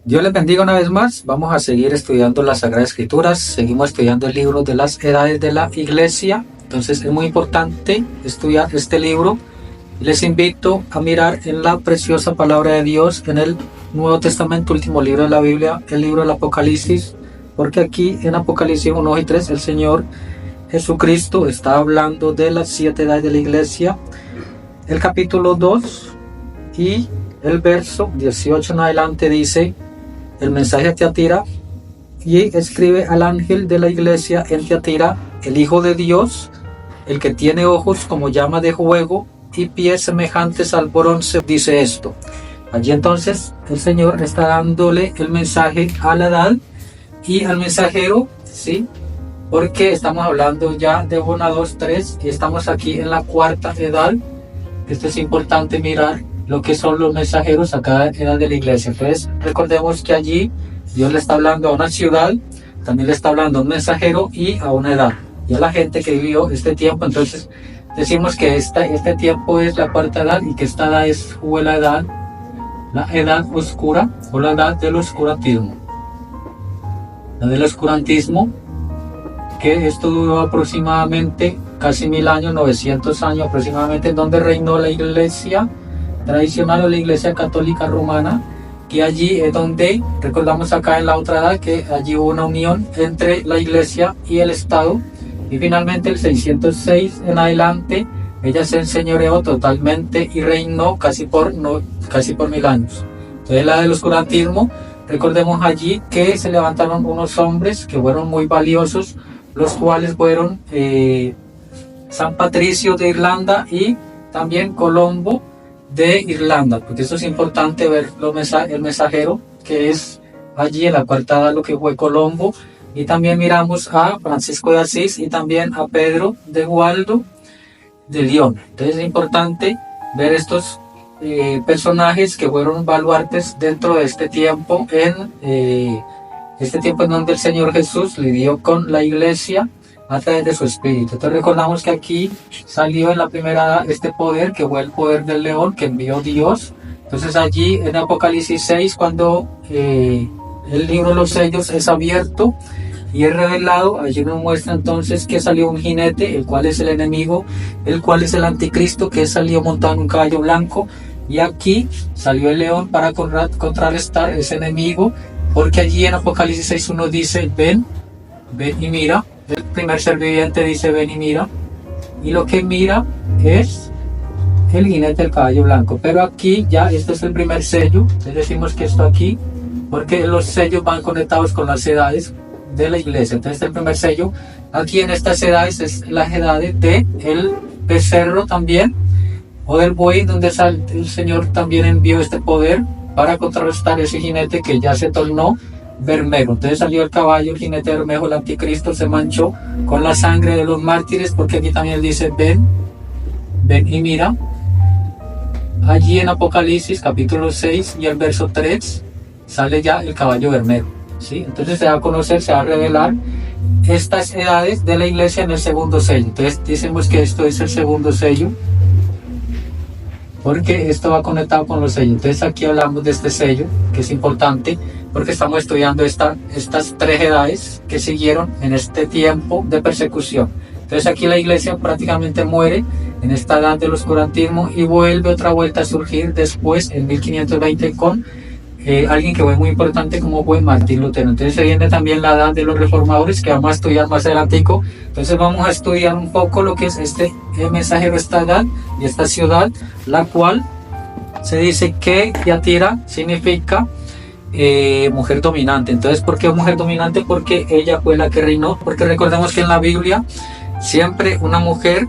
Dios les bendiga una vez más. Vamos a seguir estudiando las Sagradas Escrituras. Seguimos estudiando el libro de las edades de la Iglesia. Entonces es muy importante estudiar este libro. Les invito a mirar en la preciosa palabra de Dios en el Nuevo Testamento, último libro de la Biblia, el libro del Apocalipsis, porque aquí en Apocalipsis 1 y 3 el Señor Jesucristo está hablando de las 7 edades de la Iglesia. El capítulo 2 y el verso 18 en adelante dice: el mensaje a Tiatira, y escribe al ángel de la iglesia en Tiatira, el Hijo de Dios, el que tiene ojos como llama de fuego y pies semejantes al bronce, dice esto. Allí entonces el Señor está dándole el mensaje a la edad y al mensajero, ¿sí? Porque estamos hablando ya de 1, 2, 3 y estamos aquí en la 4ª edad. Esto es importante mirar lo que son los mensajeros a cada edad de la iglesia. Entonces recordemos que allí Dios le está hablando a una ciudad, también le está hablando a un mensajero y a una edad, y a la gente que vivió este tiempo. Entonces decimos que este tiempo es la 4ª edad y que esta edad fue la edad oscura o la edad del oscurantismo. La del oscurantismo, que esto duró aproximadamente casi 1000 años, 900 años aproximadamente, donde reinó la iglesia tradicional o la iglesia católica romana, y allí es donde, recordamos acá en la otra edad, que allí hubo una unión entre la iglesia y el Estado, y finalmente el 606 en adelante ella se enseñoreó totalmente y reinó casi por 1000 años. Entonces la del oscurantismo, recordemos allí que se levantaron unos hombres que fueron muy valiosos, los cuales fueron San Patricio de Irlanda y también Colombo de Irlanda, porque eso es importante ver el mensajero, que es allí en la 4ª edad lo que fue Colombo, y también miramos a Francisco de Asís y también a Pedro de Gualdo de León. Entonces es importante ver estos personajes que fueron baluartes dentro de este tiempo, en donde el Señor Jesús lidió con la iglesia a través de su espíritu. Entonces recordamos que aquí salió en la primera edad este poder, que fue el poder del león que envió Dios. Entonces allí en Apocalipsis 6, cuando el libro de los sellos es abierto y es revelado, allí nos muestra entonces que salió un jinete, el cual es el enemigo, el cual es el anticristo, que salió montado en un caballo blanco, y aquí salió el león para contrarrestar ese enemigo, porque allí en Apocalipsis 6:1 dice: ven y mira. El primer ser viviente dice: ven y mira, y lo que mira es el jinete del caballo blanco. Pero aquí ya este es el primer sello. Les decimos que esto aquí, porque los sellos van conectados con las edades de la iglesia. Entonces el primer sello aquí en estas edades es las edades de el becerro también, o del buey, donde el Señor también envió este poder para contrarrestar ese jinete que ya se tornó Bermejo. Entonces salió el caballo, el jinete Bermejo, el anticristo, se manchó con la sangre de los mártires, porque aquí también dice: ven y mira. Allí en Apocalipsis capítulo 6 y el verso 3 sale ya el caballo Bermejo, ¿sí? Entonces se va a conocer, se va a revelar estas edades de la iglesia en el segundo sello. Entonces decimos que esto es el segundo sello, porque esto va conectado con los sellos. Entonces aquí hablamos de este sello, que es importante, porque estamos estudiando estas 3 edades que siguieron en este tiempo de persecución. Entonces aquí la iglesia prácticamente muere en esta edad del oscurantismo y vuelve otra vuelta a surgir después en 1520 con alguien que fue muy importante, como fue Martín Lutero. Entonces se viene también la edad de los reformadores, que vamos a estudiar más adelantico. Entonces vamos a estudiar un poco lo que es este mensajero, esta edad y esta ciudad, la cual se dice que Tiatira significa mujer dominante. Entonces, ¿por qué mujer dominante? Porque ella fue la que reinó, porque recordemos que en la Biblia siempre una mujer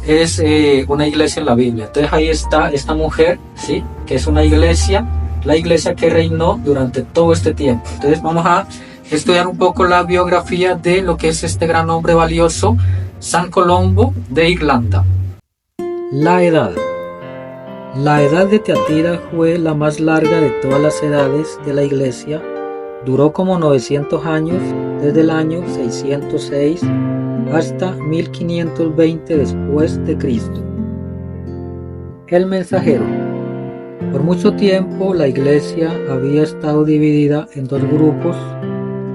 es una iglesia en la Biblia. Entonces ahí está esta mujer, ¿sí? Que es una iglesia, la iglesia que reinó durante todo este tiempo. Entonces vamos a estudiar un poco la biografía de lo que es este gran hombre valioso, San Colombo de Irlanda. La edad. La edad de Tiatira fue la más larga de todas las edades de la iglesia. Duró como 900 años, desde el año 606 hasta 1520 después de Cristo. El mensajero. Por mucho tiempo la iglesia había estado dividida en dos grupos,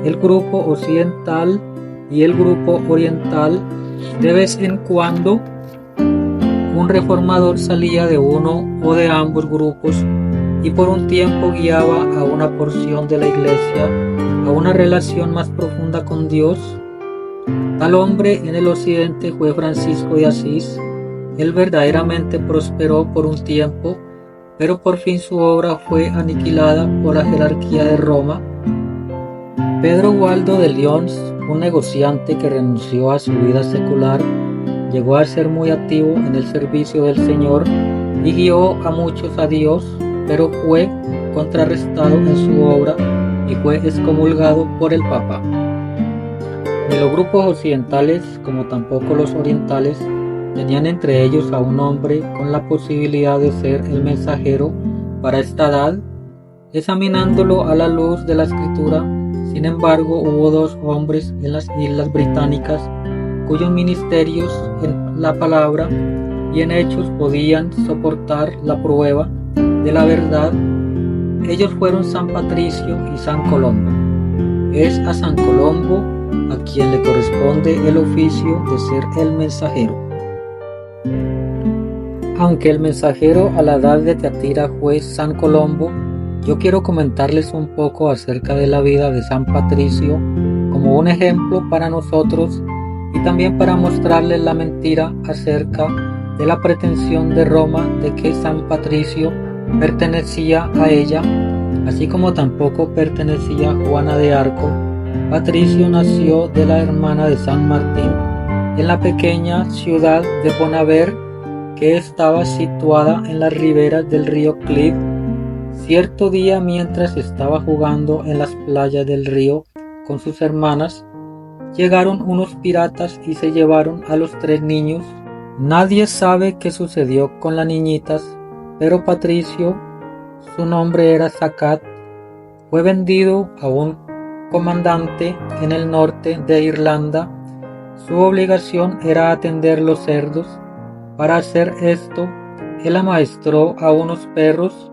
el grupo occidental y el grupo oriental. De vez en cuando un reformador salía de uno o de ambos grupos y por un tiempo guiaba a una porción de la iglesia a una relación más profunda con Dios. Tal hombre en el occidente fue Francisco de Asís. Él verdaderamente prosperó por un tiempo, pero por fin su obra fue aniquilada por la jerarquía de Roma. Pedro Gualdo de Lyons, un negociante que renunció a su vida secular, llegó a ser muy activo en el servicio del Señor y guió a muchos a Dios, pero fue contrarrestado en su obra y fue excomulgado por el Papa. Ni los grupos occidentales como tampoco los orientales tenían entre ellos a un hombre con la posibilidad de ser el mensajero para esta edad. Examinándolo a la luz de la Escritura, sin embargo, hubo dos hombres en las Islas Británicas cuyos ministerios en la palabra y en hechos podían soportar la prueba de la verdad. Ellos fueron San Patricio y San Colombo. Es a San Colombo a quien le corresponde el oficio de ser el mensajero. Aunque el mensajero a la edad de Teatira fue San Colombo, yo quiero comentarles un poco acerca de la vida de San Patricio como un ejemplo para nosotros y también para mostrarles la mentira acerca de la pretensión de Roma de que San Patricio pertenecía a ella, así como tampoco pertenecía Juana de Arco. Patricio nació de la hermana de San Martín en la pequeña ciudad de Bonaver, que estaba situada en las riberas del río Clyde. Cierto día, mientras estaba jugando en las playas del río con sus hermanas, llegaron unos piratas y se llevaron a los 3 niños. Nadie sabe qué sucedió con las niñitas, pero Patricio, su nombre era Zacat, fue vendido a un comandante en el norte de Irlanda. Su obligación era atender los cerdos. Para hacer esto, él amaestró a unos perros.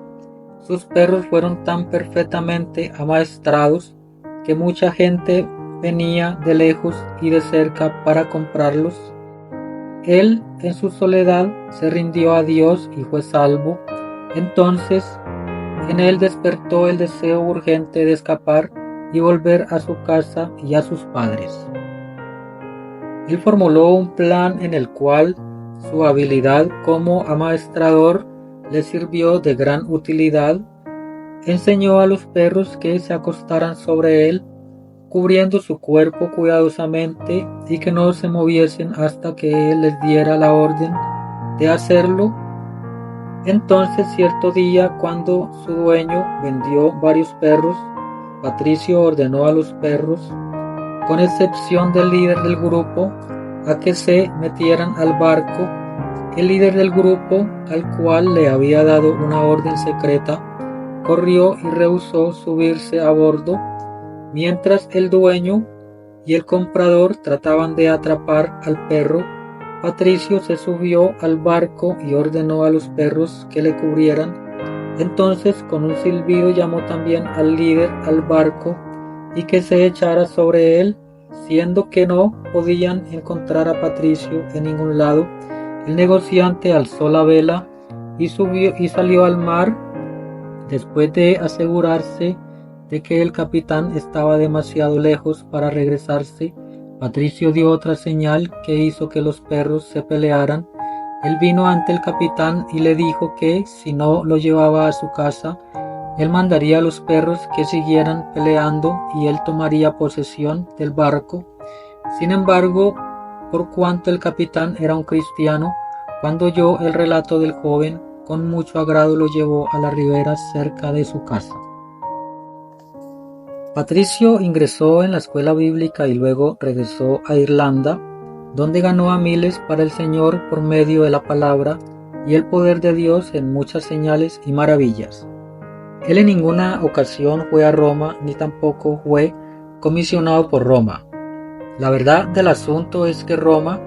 Sus perros fueron tan perfectamente amaestrados que mucha gente venía de lejos y de cerca para comprarlos. Él, en su soledad, se rindió a Dios y fue salvo. Entonces, en él despertó el deseo urgente de escapar y volver a su casa y a sus padres. Él formuló un plan en el cual su habilidad como amaestrador le sirvió de gran utilidad. Enseñó a los perros que se acostaran sobre él, cubriendo su cuerpo cuidadosamente y que no se moviesen hasta que él les diera la orden de hacerlo. Entonces, cierto día, cuando su dueño vendió varios perros, Patricio ordenó a los perros, con excepción del líder del grupo, a que se metieran al barco. El líder del grupo, al cual le había dado una orden secreta, corrió y rehusó subirse a bordo, mientras el dueño y el comprador trataban de atrapar al perro. Patricio se subió al barco y ordenó a los perros que le cubrieran. Entonces, con un silbido, llamó también al líder al barco y que se echara sobre él. Siendo que no podían encontrar a Patricio en ningún lado, el negociante alzó la vela y subió y salió al mar. Después de asegurarse de que el capitán estaba demasiado lejos para regresarse, Patricio dio otra señal que hizo que los perros se pelearan. Él vino ante el capitán y le dijo que si no lo llevaba a su casa, él mandaría a los perros que siguieran peleando y él tomaría posesión del barco. Sin embargo, por cuanto el capitán era un cristiano, cuando oyó el relato del joven, con mucho agrado lo llevó a la ribera cerca de su casa. Patricio ingresó en la escuela bíblica y luego regresó a Irlanda, donde ganó a miles para el Señor por medio de la palabra y el poder de Dios en muchas señales y maravillas. Él en ninguna ocasión fue a Roma ni tampoco fue comisionado por Roma. La verdad del asunto es que Roma,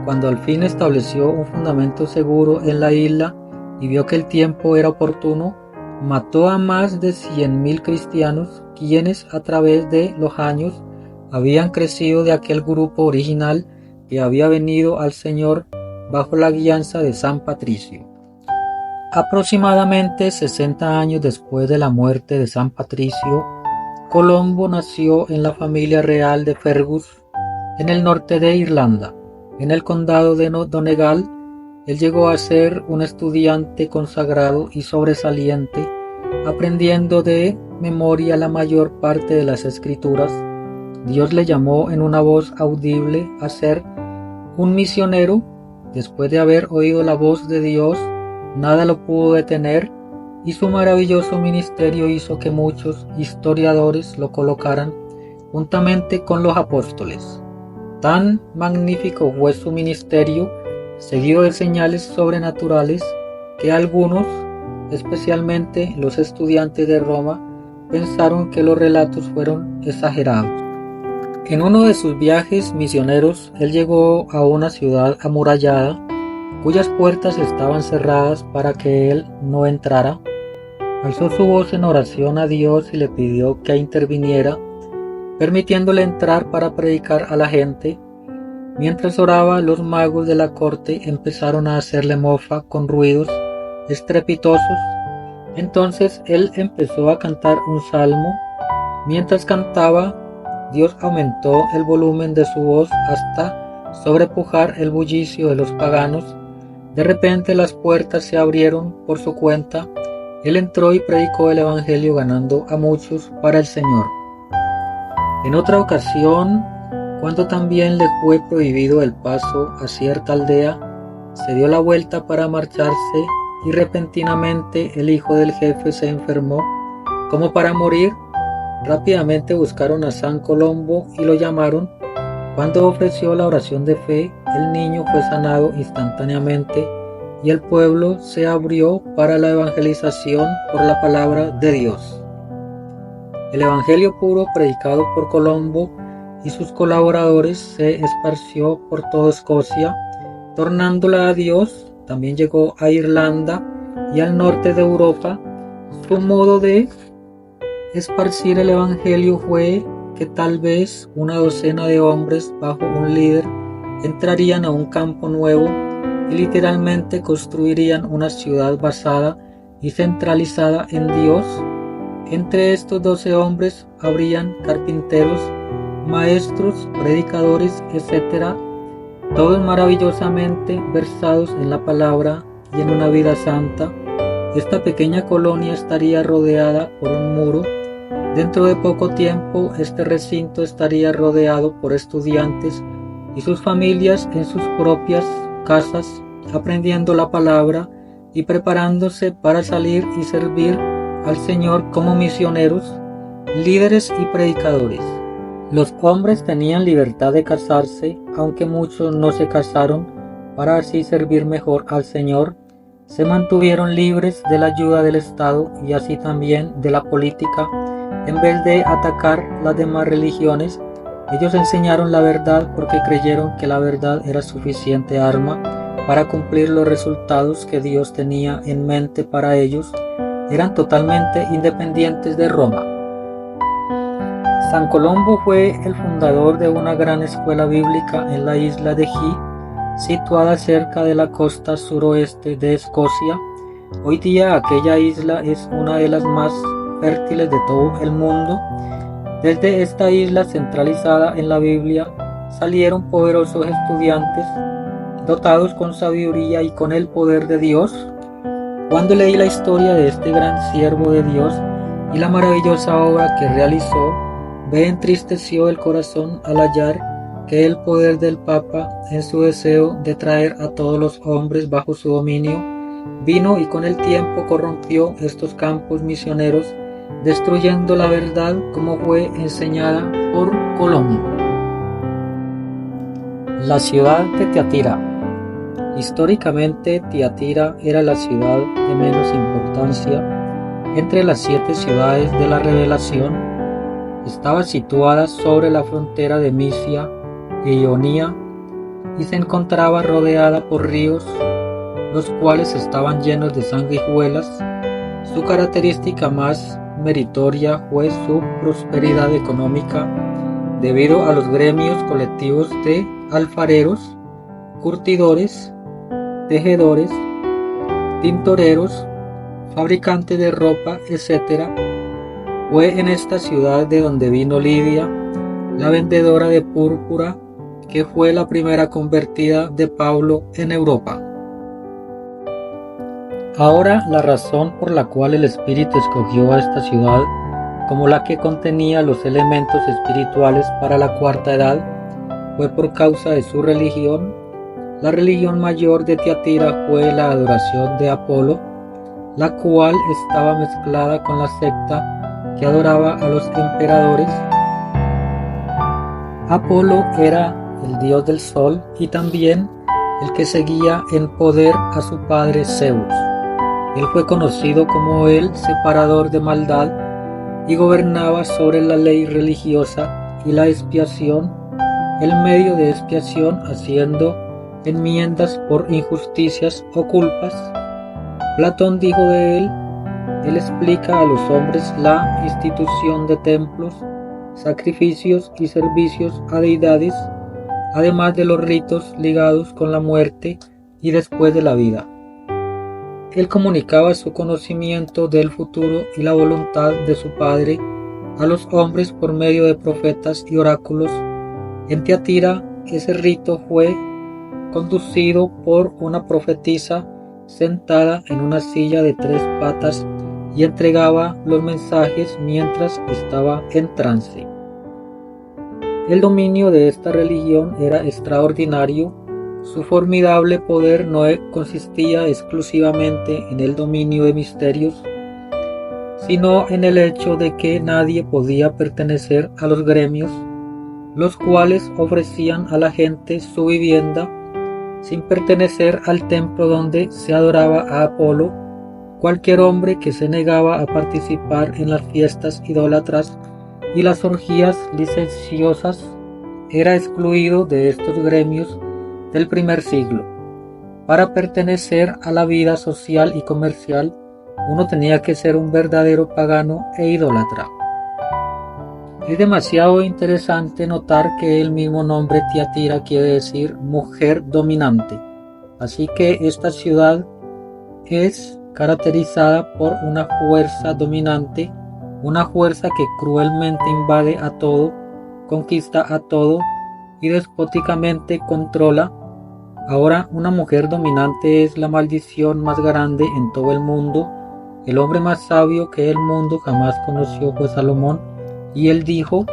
cuando al fin estableció un fundamento seguro en la isla y vio que el tiempo era oportuno, mató a más de 100.000 cristianos, quienes a través de los años habían crecido de aquel grupo original que había venido al Señor bajo la guianza de San Patricio. Aproximadamente 60 años después de la muerte de San Patricio, Colombo nació en la familia real de Fergus, en el norte de Irlanda, en el condado de Donegal. Él llegó a ser un estudiante consagrado y sobresaliente, aprendiendo de memoria la mayor parte de las escrituras. Dios le llamó en una voz audible a ser un misionero. Después de haber oído la voz de Dios, nada lo pudo detener, y su maravilloso ministerio hizo que muchos historiadores lo colocaran juntamente con los apóstoles. Tan magnífico fue su ministerio, seguido de señales sobrenaturales, que algunos, especialmente los estudiantes de Roma, pensaron que los relatos fueron exagerados. En uno de sus viajes misioneros, él llegó a una ciudad amurallada, cuyas puertas estaban cerradas para que él no entrara. Alzó su voz en oración a Dios y le pidió que interviniera, permitiéndole entrar para predicar a la gente. Mientras oraba, los magos de la corte empezaron a hacerle mofa con ruidos estrepitosos. Entonces él empezó a cantar un salmo. Mientras cantaba, Dios aumentó el volumen de su voz hasta sobrepujar el bullicio de los paganos. De repente las puertas se abrieron por su cuenta. Él entró y predicó el evangelio, ganando a muchos para el Señor. En otra ocasión, cuando también le fue prohibido el paso a cierta aldea, se dio la vuelta para marcharse y repentinamente el hijo del jefe se enfermó como para morir. Rápidamente buscaron a San Colombo y lo llamaron. Cuando ofreció la oración de fe, el niño fue sanado instantáneamente y el pueblo se abrió para la evangelización por la palabra de Dios. El evangelio puro predicado por Colombo y sus colaboradores se esparció por toda Escocia, tornándola a Dios. También llegó a Irlanda y al norte de Europa. Su modo de esparcir el evangelio fue que tal vez una docena de hombres bajo un líder entrarían a un campo nuevo y literalmente construirían una ciudad basada y centralizada en Dios. Entre estos 12 hombres habrían carpinteros, maestros, predicadores, etc., todos maravillosamente versados en la palabra y en una vida santa. Esta pequeña colonia estaría rodeada por un muro. Dentro de poco tiempo, este recinto estaría rodeado por estudiantes y sus familias en sus propias casas, aprendiendo la palabra y preparándose para salir y servir al Señor como misioneros, líderes y predicadores. Los hombres tenían libertad de casarse, aunque muchos no se casaron para así servir mejor al Señor. Se mantuvieron libres de la ayuda del Estado y así también de la política. En vez de atacar las demás religiones, ellos enseñaron la verdad porque creyeron que la verdad era suficiente arma para cumplir los resultados que Dios tenía en mente para ellos. Eran totalmente independientes de Roma. San Colombo fue el fundador de una gran escuela bíblica en la isla de Hii, situada cerca de la costa suroeste de Escocia. Hoy día aquella isla es una de las más fértiles de todo el mundo. Desde esta isla centralizada en la Biblia salieron poderosos estudiantes dotados con sabiduría y con el poder de Dios. Cuando leí la historia de este gran siervo de Dios y la maravillosa obra que realizó, me entristeció el corazón al hallar que el poder del Papa, en su deseo de traer a todos los hombres bajo su dominio, vino y con el tiempo corrompió estos campos misioneros, destruyendo la verdad como fue enseñada por Colombo. La ciudad de Tiatira. Históricamente, Tiatira era la ciudad de menos importancia entre las 7 ciudades de la Revelación. Estaba situada sobre la frontera de Misia e Ionía y se encontraba rodeada por ríos, los cuales estaban llenos de sanguijuelas. Su característica más meritoria fue su prosperidad económica debido a los gremios colectivos de alfareros, curtidores, tejedores, tintoreros, fabricantes de ropa, etc. Fue en esta ciudad de donde vino Lidia, la vendedora de púrpura, que fue la primera convertida de Pablo en Europa. Ahora, la razón por la cual el Espíritu escogió a esta ciudad como la que contenía los elementos espirituales para la cuarta edad fue por causa de su religión. La religión mayor de Tiatira fue la adoración de Apolo, la cual estaba mezclada con la secta que adoraba a los emperadores. Apolo era el dios del sol y también el que seguía en poder a su padre Zeus. Él fue conocido como el separador de maldad y gobernaba sobre la ley religiosa y la expiación, el medio de expiación haciendo enmiendas por injusticias o culpas. Platón dijo de él explica a los hombres la institución de templos, sacrificios y servicios a deidades, además de los ritos ligados con la muerte y después de la vida. Él comunicaba su conocimiento del futuro y la voluntad de su Padre a los hombres por medio de profetas y oráculos. En Tiatira, ese rito fue conducido por una profetisa sentada en una silla de 3 patas y entregaba los mensajes mientras estaba en trance. El dominio de esta religión era extraordinario. Su formidable poder no consistía exclusivamente en el dominio de misterios, sino en el hecho de que nadie podía pertenecer a los gremios, los cuales ofrecían a la gente su vivienda, sin pertenecer al templo donde se adoraba a Apolo. Cualquier hombre que se negaba a participar en las fiestas idólatras y las orgías licenciosas era excluido de estos gremios del primer siglo. Para pertenecer a la vida social y comercial, uno tenía que ser un verdadero pagano e idólatra. Es demasiado interesante notar que el mismo nombre Tiatira quiere decir mujer dominante, así que esta ciudad es caracterizada por una fuerza dominante, una fuerza que cruelmente invade a todo, conquista a todo y despóticamente controla. Ahora, una mujer dominante es la maldición más grande en todo el mundo. El hombre más sabio que el mundo jamás conoció fue Salomón, y él dijo: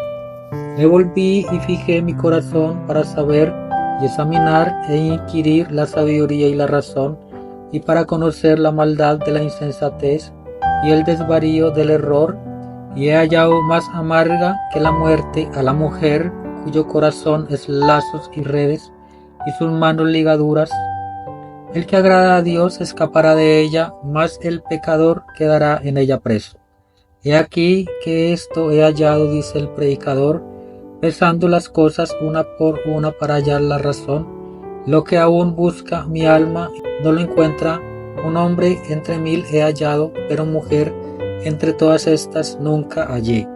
me volví y fijé mi corazón para saber y examinar e inquirir la sabiduría y la razón, y para conocer la maldad de la insensatez y el desvarío del error, y he hallado más amarga que la muerte a la mujer cuyo corazón es lazos y redes y sus manos ligaduras. El que agrada a Dios escapará de ella, mas el pecador quedará en ella preso. He aquí que esto he hallado, dice el predicador, pesando las cosas una por una para hallar la razón. Lo que aún busca mi alma no lo encuentra. Un hombre entre 1000 he hallado, pero mujer entre todas estas nunca hallé.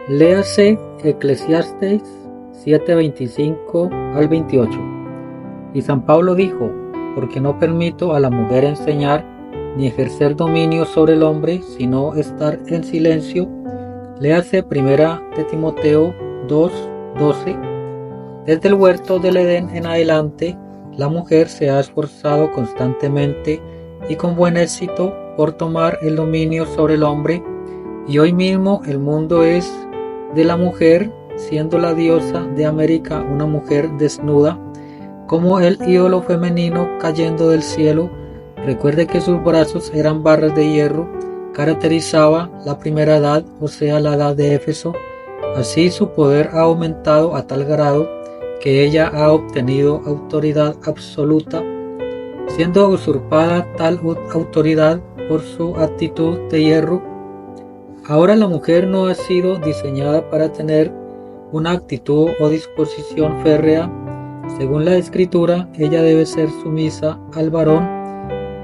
Léase Eclesiastes 7:25 al 28. Y San Pablo dijo: porque no permito a la mujer enseñar ni ejercer dominio sobre el hombre, sino estar en silencio. Léase 1 de Timoteo 2:12. Desde el huerto del Edén en adelante, la mujer se ha esforzado constantemente y con buen éxito por tomar el dominio sobre el hombre, y hoy mismo el mundo es de la mujer, siendo la diosa de América una mujer desnuda, como el ídolo femenino cayendo del cielo. Recuerde que sus brazos eran barras de hierro, caracterizaba la primera edad, o sea, la edad de Éfeso. Así su poder ha aumentado a tal grado que ella ha obtenido autoridad absoluta, siendo usurpada tal autoridad por su actitud de hierro. Ahora la mujer no ha sido diseñada para tener una actitud o disposición férrea. Según la Escritura, ella debe ser sumisa al varón.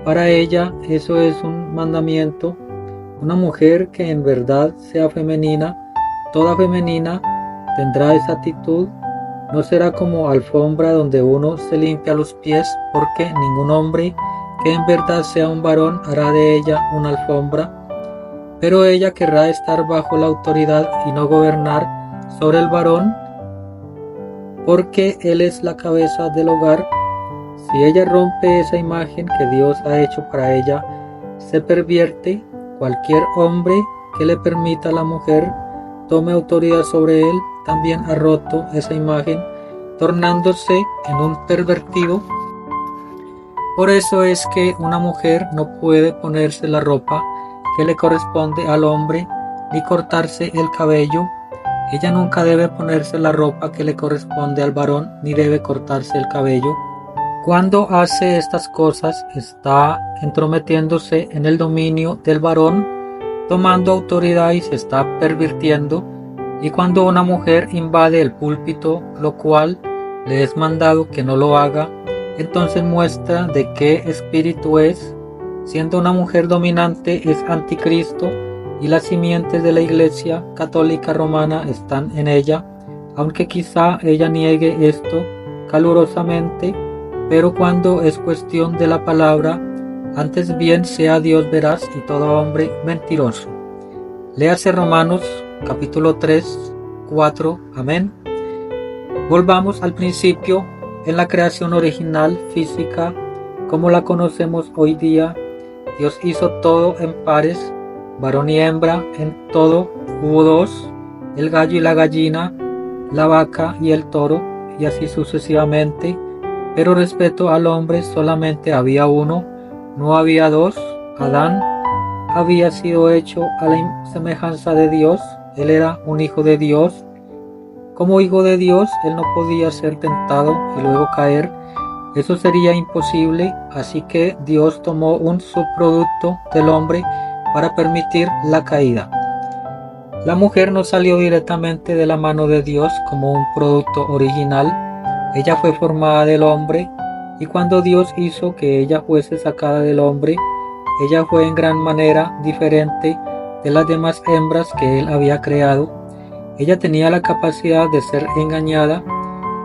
Para ella eso es un mandamiento. Una mujer que en verdad sea femenina, toda femenina, tendrá esa actitud. No será como alfombra donde uno se limpia los pies, porque ningún hombre que en verdad sea un varón hará de ella una alfombra. Pero ella querrá estar bajo la autoridad y no gobernar sobre el varón, porque él es la cabeza del hogar. Si ella rompe esa imagen que Dios ha hecho para ella, se pervierte. Cualquier hombre que le permita a la mujer tome autoridad sobre él, también ha roto esa imagen, tornándose en un pervertido. Por eso es que una mujer no puede ponerse la ropa que le corresponde al hombre, ni cortarse el cabello. Ella nunca debe ponerse la ropa que le corresponde al varón, ni debe cortarse el cabello. Cuando hace estas cosas, está entrometiéndose en el dominio del varón, tomando autoridad y se está pervirtiendo. Y cuando una mujer invade el púlpito, lo cual le es mandado que no lo haga, entonces muestra de qué espíritu es. Siendo una mujer dominante, es anticristo, y las simientes de la Iglesia Católica Romana están en ella, aunque quizá ella niegue esto calurosamente. Pero cuando es cuestión de la palabra, antes bien sea Dios veraz y todo hombre mentiroso. Léase Romanos capítulo 3, 4, amén. Volvamos al principio. En la creación original física, como la conocemos hoy día, Dios hizo todo en pares, varón y hembra, en todo hubo dos, el gallo y la gallina, la vaca y el toro, y así sucesivamente. Pero respecto al hombre solamente había uno, no había dos. Adán había sido hecho a la semejanza de Dios, él era un hijo de Dios. Como hijo de Dios, él no podía ser tentado y luego caer, eso sería imposible, así que Dios tomó un subproducto del hombre para permitir la caída. La mujer no salió directamente de la mano de Dios como un producto original. Ella fue formada del hombre, y cuando Dios hizo que ella fuese sacada del hombre, ella fue en gran manera diferente de las demás hembras que él había creado. Ella tenía la capacidad de ser engañada.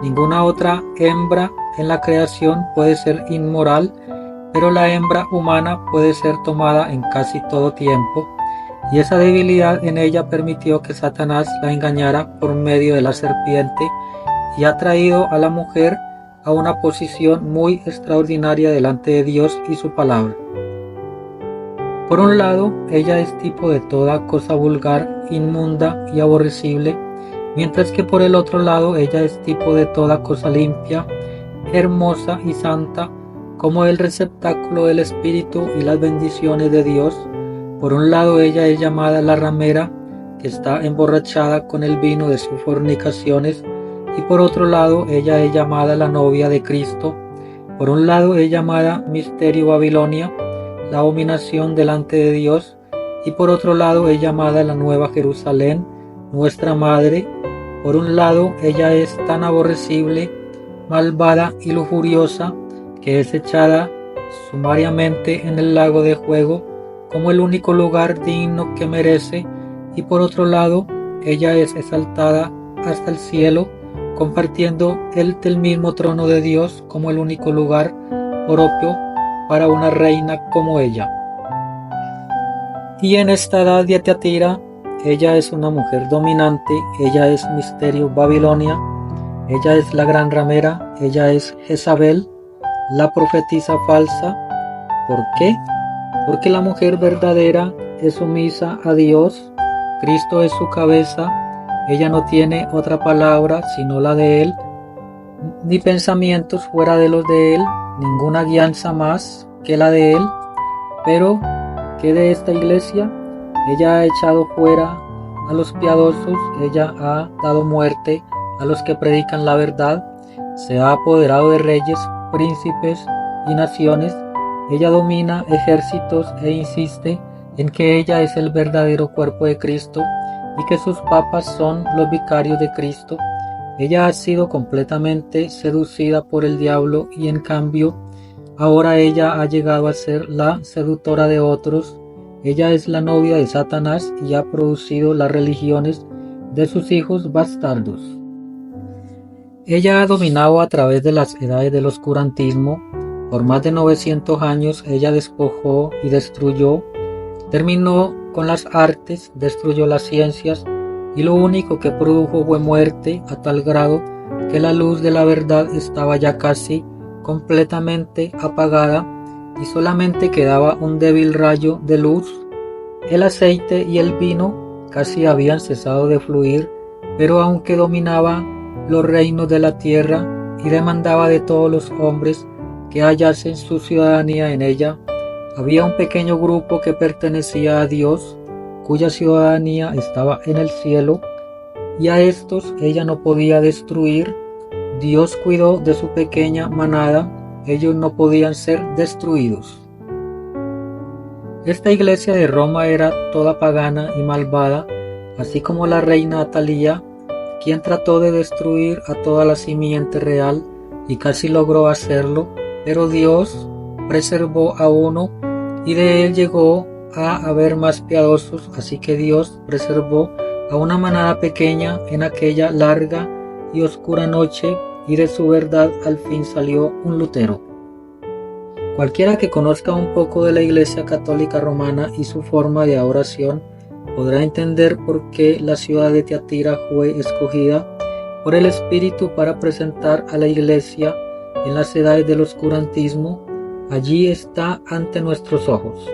Ninguna otra hembra en la creación puede ser inmoral, pero la hembra humana puede ser tomada en casi todo tiempo, y esa debilidad en ella permitió que Satanás la engañara por medio de la serpiente, y ha traído a la mujer a una posición muy extraordinaria delante de Dios y su palabra. Por un lado, ella es tipo de toda cosa vulgar, inmunda y aborrecible, mientras que por el otro lado ella es tipo de toda cosa limpia, hermosa y santa, como el receptáculo del Espíritu y las bendiciones de Dios. Por un lado ella es llamada la ramera, que está emborrachada con el vino de sus fornicaciones, y por otro lado ella es llamada la novia de Cristo. Por un lado es llamada Misterio Babilonia, la abominación delante de Dios, y por otro lado es llamada la Nueva Jerusalén, nuestra madre. Por un lado ella es tan aborrecible, malvada y lujuriosa, que es echada sumariamente en el lago de fuego como el único lugar digno que merece, y por otro lado ella es exaltada hasta el cielo, compartiendo el del mismo trono de Dios como el único lugar propio para una reina como ella. Y en esta edad de Tiatira, ella es una mujer dominante, ella es Misterio Babilonia, ella es la gran ramera, ella es Jezabel, la profetisa falsa. ¿Por qué? Porque la mujer verdadera es sumisa a Dios, Cristo es su cabeza, ella no tiene otra palabra sino la de Él, ni pensamientos fuera de los de Él, ninguna guianza más que la de Él. Pero, ¿qué de esta iglesia? Ella ha echado fuera a los piadosos, ella ha dado muerte a los que predican la verdad, se ha apoderado de reyes, príncipes y naciones, ella domina ejércitos e insiste en que ella es el verdadero cuerpo de Cristo y que sus papas son los vicarios de Cristo. Ella ha sido completamente seducida por el diablo y en cambio ahora ella ha llegado a ser la seductora de otros. Ella es la novia de Satanás y ha producido las religiones de sus hijos bastardos. Ella ha dominado a través de las edades del oscurantismo. Por más de 900 años ella despojó y destruyó, terminó con las artes, destruyó las ciencias y lo único que produjo fue muerte, a tal grado que la luz de la verdad estaba ya casi completamente apagada y solamente quedaba un débil rayo de luz. El aceite y el vino casi habían cesado de fluir, pero aunque dominaba los reinos de la tierra y demandaba de todos los hombres que hallasen su ciudadanía en ella, había un pequeño grupo que pertenecía a Dios, cuya ciudadanía estaba en el cielo, y a estos ella no podía destruir. Dios cuidó de su pequeña manada, ellos no podían ser destruidos. Esta iglesia de Roma era toda pagana y malvada, así como la reina Atalía, quien trató de destruir a toda la simiente real y casi logró hacerlo, pero Dios preservó a uno y de él llegó a haber más piadosos, así que Dios preservó a una manada pequeña en aquella larga y oscura noche, y de su verdad al fin salió un Lutero. Cualquiera que conozca un poco de la Iglesia Católica Romana y su forma de adoración podrá entender por qué la ciudad de Tiatira fue escogida por el Espíritu para presentar a la Iglesia en las edades del oscurantismo. Allí está ante nuestros ojos.